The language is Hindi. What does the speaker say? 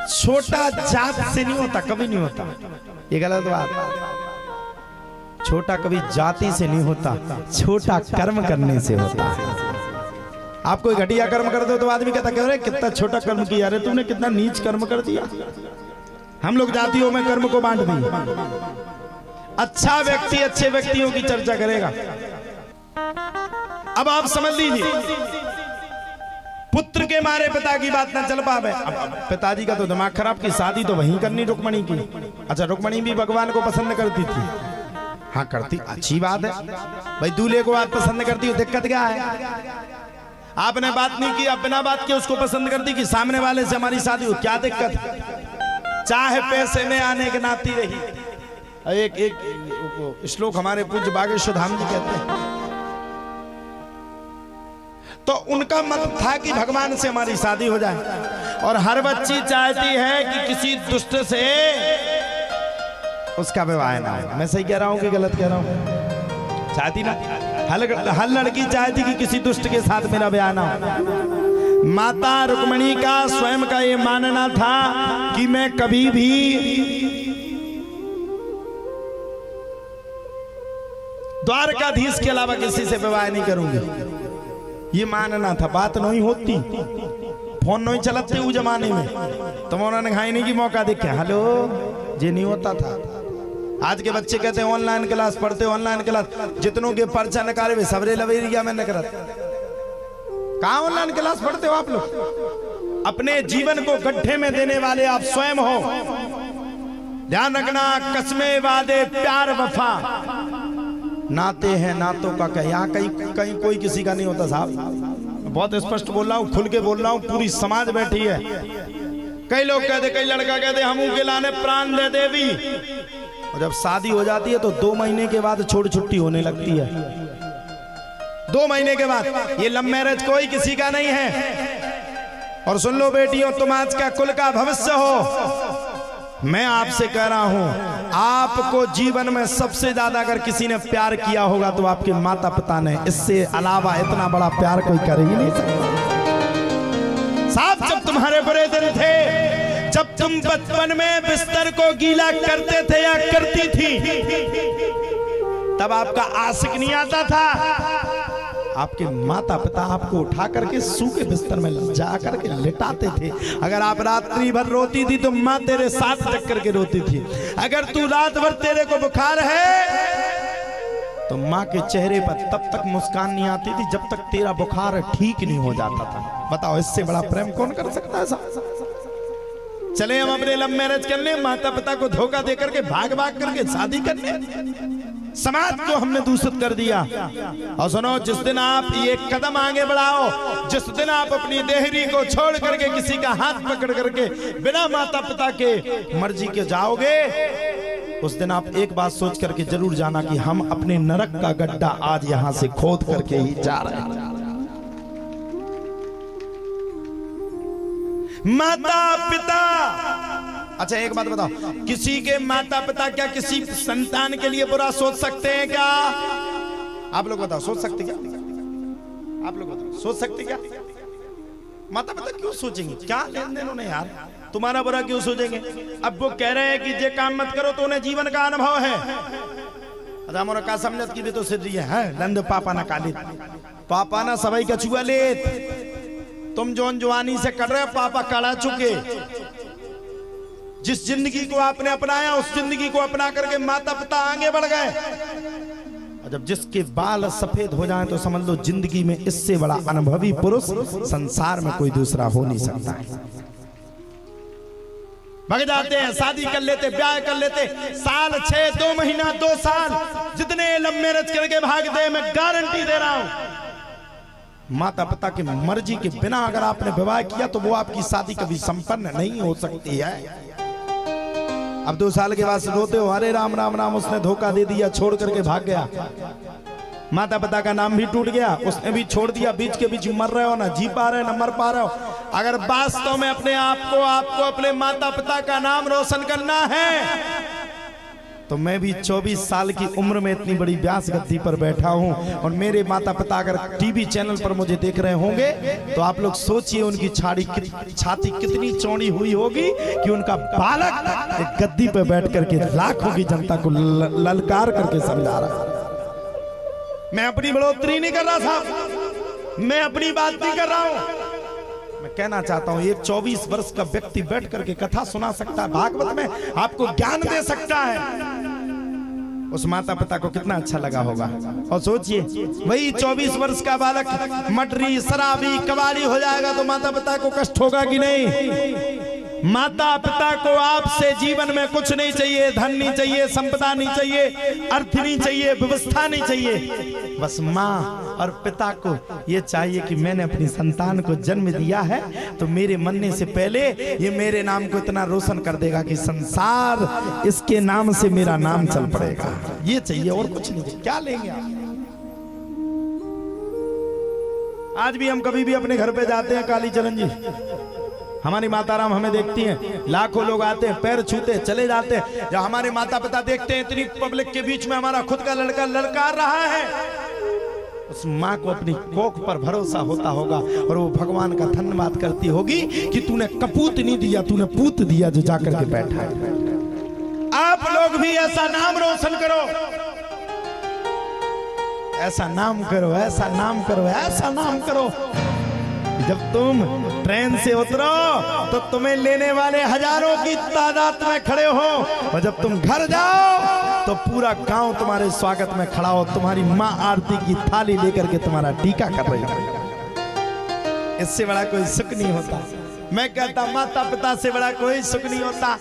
छोटा जात से नहीं होता, कभी नहीं होता, ये गलत बात। छोटा कभी जाति से नहीं होता, छोटा कर्म करने से होता है। आप कोई घटिया कर्म कर दो तो आदमी कहता कह रहे कितना छोटा कर्म किया रे तुमने, कितना नीच कर्म कर दिया। हम लोग जातियों में कर्म को बांट दिए। अच्छा व्यक्ति अच्छे व्यक्तियों की चर्चा करेगा। अब आप समझ लीजिए, पुत्र के मारे पिता की बात ना चल पावे। अब पिताजी का तो दिमाग खराब की शादी तो वहीं करनी रुक्मणी की। अच्छा रुक्मणी भी भगवान को पसंद करती थी? हाँ करती, अच्छी बात है भाई। दूल्हे को आप पसंद करती हो, दिक्कत क्या है? आपने बात नहीं की, बिना बात के उसको पसंद करती कि सामने वाले से हमारी शादी हो, क्या दिक्कत? चाहे पैसे में आने के नाती रही। एक श्लोक हमारे पूज्य बागेश्वर धाम जी कहते हैं, तो उनका मत था कि भगवान से हमारी शादी हो जाए। और हर बच्ची चाहती है कि किसी दुष्ट से उसका विवाह ना हो। मैं सही कह रहा हूं कि गलत कह रहा हूं? चाहती ना, हर लड़की चाहती कि किसी दुष्ट के साथ मेरा ब्याह ना हो। माता रुक्मणी का स्वयं का ये मानना था कि मैं कभी भी द्वारकाधीश के अलावा किसी से विवाह नहीं करूंगी। ये मानना था। बात नहीं होती, फोन नहीं चलते उस जमाने में, तो उन्होंने खाने की मौका देखे हेलो, ये नहीं होता था। आज के बच्चे कहते हैं ऑनलाइन क्लास पढ़ते, ऑनलाइन क्लास। जितनों के पर्चा नकारे वे सबरे लवेरिया में नकरत। कहाँ ऑनलाइन क्लास पढ़ते हो आप लोग? अपने जीवन को गड्ढे में देने वाले आप स्वयं हो। ध्यान रखना, कस्मे वादे प्यार वफा नाते हैं, नातों का क्या? यहाँ कहीं कोई किसी का नहीं होता साहब। बहुत स्पष्ट बोल रहा हूँ, खुल के बोल रहा हूँ, पूरी समाज बैठी है। कई लोग कहते, कई लड़का कहते हम के लाने प्राण दे देवी, और जब शादी हो जाती है तो 2 महीने के बाद छोड़ छुट्टी होने लगती है। 2 महीने के बाद। ये लव मैरिज कोई किसी का नहीं है। और सुन लो बेटियों, तुम आज का कुल का भविष्य हो। मैं आपसे कह रहा हूं, आपको जीवन में सबसे ज्यादा अगर किसी ने प्यार किया होगा तो आपके माता पिता ने। इससे अलावा इतना बड़ा प्यार कोई कर ही नहीं सकता। साहब जब तुम्हारे बुरे दिन थे, जब तुम बचपन में बिस्तर को गीला करते थे या करती थी, तब आपका आशिक नहीं आता था। आपके माता पिता आपको उठा करके सूखे बिस्तर में जा करके लिटाते थे। अगर आप रात्रि भर रोती थी तो माँ तेरे साथ जग करके रोती थी। अगर तू रात भर तेरे को बुखार है तो माँ के चेहरे पर तब तक मुस्कान नहीं आती थी जब तक तेरा बुखार ठीक नहीं हो जाता था। बताओ, इससे बड़ा प्रेम कौन कर सकता है साहब? चले हम अपने लव मैरिज करने, माता पिता को धोखा दे करके भाग भाग करके शादी करने। समाज को हमने दूषित कर दिया। और सुनो, जिस दिन आप ये कदम आगे बढ़ाओ, जिस दिन आप अपनी देहरी को छोड़ करके किसी का हाथ पकड़ करके बिना माता पिता के मर्जी के जाओगे, उस दिन आप एक बात सोच करके जरूर जाना कि हम अपने नरक का गड्ढा आज यहां से खोद करके ही जा रहे हैं। माता पिता, अच्छा एक बात बताओ, किसी के माता पिता क्या किसी संतान के लिए बुरा सोच सकते हैं क्या? आप लोग बताओ, सोच सकते क्या? आप लोग बताओ, सोच सकते क्या? माता पिता क्यों सोचेंगे? क्या लेन देन उन्हें यार, तुम्हारा बुरा क्यों सोचेंगे? अब वो कह रहे हैं कि ये काम मत करो तो उन्हें जीवन का अनुभव है। रामों का समझत की भी तो सिद्धि है। नंद पापा ना कालित, पापा ना सबाई कछुआ लेत। तुम जोन जवानी से कर रहे हो, पापा कड़ा चुके। जिस जिंदगी को आपने अपनाया उस जिंदगी को अपना करके माता पिता आगे बढ़ गए। और जब जिसके बाल सफेद हो जाएं तो समझ लो जिंदगी में इससे बड़ा अनुभवी पुरुष संसार में कोई दूसरा हो नहीं सकता है। भाग जाते हैं, शादी कर लेते, ब्याह कर लेते, साल 6, 2 महीना, 2 साल, जितने लव मैरिज करके भागते, मैं गारंटी दे रहा हूं माता पिता की मर्जी के बिना अगर आपने विवाह किया तो वो आपकी शादी कभी संपन्न नहीं हो सकती है। अब 2 साल के बाद रोते हो, अरे राम राम राम, उसने धोखा दे दिया, छोड़ करके भाग गया। माता पिता का नाम भी टूट गया, उसने भी छोड़ दिया, बीच के बीच मर रहे हो, ना जी पा रहे हो, ना मर पा रहे हो। अगर वास्तव में अपने आपको अपने माता पिता का नाम रोशन करना है तो मैं भी 24 साल की उम्र में इतनी बड़ी व्यास गद्दी पर बैठा हूं और मेरे माता पिता अगर टीवी चैनल पर मुझे देख रहे होंगे तो आप लोग सोचिए उनकी छाती कितनी चौड़ी हुई होगी कि उनका बालक एक गद्दी पर बैठ करके लाखों की जनता को ललकार करके समझा रहा है। मैं अपनी बढ़ोतरी नहीं कर रहा साहब, मैं अपनी बात नहीं कर रहा हूं। मैं कहना चाहता हूं एक 24 वर्ष का व्यक्ति बैठ करके कथा सुना सकता है, भागवत में आपको ज्ञान दे सकता है। उस माता पिता को कितना अच्छा लगा होगा। और सोचिए वही 24 वर्ष का बालक मटरी शराबी कबाड़ी हो जाएगा तो माता पिता को कष्ट होगा कि नहीं? माता पिता को आपसे जीवन में कुछ नहीं चाहिए, धन नहीं चाहिए, संपदा नहीं चाहिए, अर्थ नहीं चाहिए, व्यवस्था नहीं चाहिए। बस माँ और पिता को ये चाहिए कि मैंने अपनी संतान को जन्म दिया है तो मेरे मरने से पहले ये मेरे नाम को इतना रोशन कर देगा कि संसार इसके नाम से मेरा नाम चल पड़ेगा। ये चाहिए और कुछ नहीं चाहिए। क्या लेंगे आप? आज भी हम कभी भी अपने घर पे जाते हैं, काली चरण जी हमारी माता राम हमें देखती हैं, लाखों लोग आते हैं, पैर छूते चले जाते हैं। जब हमारे माता पिता देखते हैं इतनी पब्लिक के बीच में हमारा खुद का लड़का ललकार रहा है, उस माँ को अपनी कोख पर भरोसा होता होगा और वो भगवान का धन्यवाद करती होगी कि तूने कपूत नहीं दिया, तूने पूत दिया जो जाकर के बैठा है। आप लोग भी ऐसा नाम रोशन करो, ऐसा नाम करो, ऐसा नाम करो, ऐसा नाम करो। जब तुम ट्रेन से उतरो तो तुम्हें लेने वाले हजारों की तादाद में खड़े हो और जब तुम घर जाओ तो पूरा गांव तुम्हारे स्वागत में खड़ा हो, तुम्हारी माँ आरती की थाली लेकर के तुम्हारा टीका कर रही है। इससे बड़ा कोई सुख नहीं होता। मैं कहता माता पिता से बड़ा कोई सुख नहीं होता।